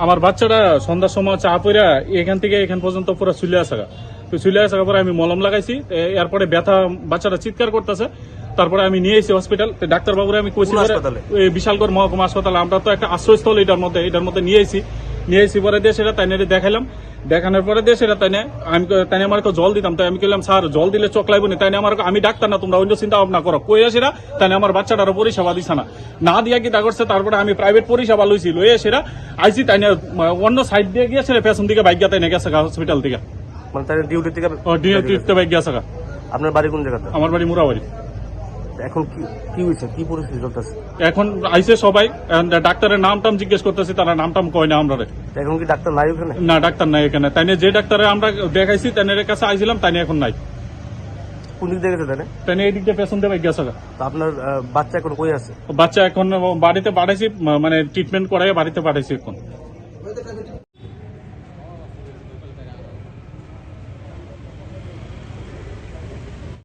আমার বাচ্চাটা সন্ধ্যার সময় চা পইরা এখান থেকে এখান পর্যন্ত পুরো চুলে আসা তো চুলে আসার পরে আমি মলম লাগাইছি এরপরে ব্যথা বাচ্চাটা চিৎকার করতেছে তারপরে আমি নিয়ে এসেছি হসপিটাল ডাক্তার বাবুরে আমি কইছি বিশালগড় মহকুমা হাসপাতাল আমরা তো একটা আশ্রয়স্থল এটার মধ্যে নিয়ে এসেছি পরে দিয়ে সেটা তাই দেখাইলাম দেখানোর পরে দিয়ে সেটা তাই আমার জল দিতাম তাই আমি বললাম স্যার জল দিলে চোখ লাগবে না তাই আমার আমি ডাক্তার না তোমরা অন্য চিন্তা ভাবনা করো কই সেটা তাই আমার বাচ্চাটারও পরিষেবা দিছে না দিয়া কি তা করছে তারপরে আমি প্রাইভেট পরিষেবা লইছি লইয়ে সেটা আইসি তাই অন্য সাইড দিয়ে গিয়ে সেটা পেছন দিকে বাইক তাই গেছে হসপিটাল থেকে মানে তাই ডিউটি থেকে ডিউটিতে বাইক গেছে। আপনার বাড়ি কোন জায়গাতে? আমার বাড়ি মুরাবাড়ি। এখন কি হয়েছে, কি পরিস্থিতি চলতেছে? এখন আইসে সবাই ডাক্তারের নামটাম জিজ্ঞেস করতেছি তারা নামটাম কয় না আমরা এখন কি ডাক্তার নাই ওখানে? না ডাক্তার নাই এখানে তাই যে ডাক্তারে আমরা দেখাইছি তাইনের কাছে আইছিলাম তাই এখন নাই। কোন দিক দিয়ে গেছে তাই এই দিক দিয়ে পেছন দিয়ে বাইক গেছে। আপনার বাচ্চা এখন কই আছে? বাচ্চা এখন বাড়িতে পাঠাইছি মানে ট্রিটমেন্ট করাই বাড়িতে পাঠাইছি এখন।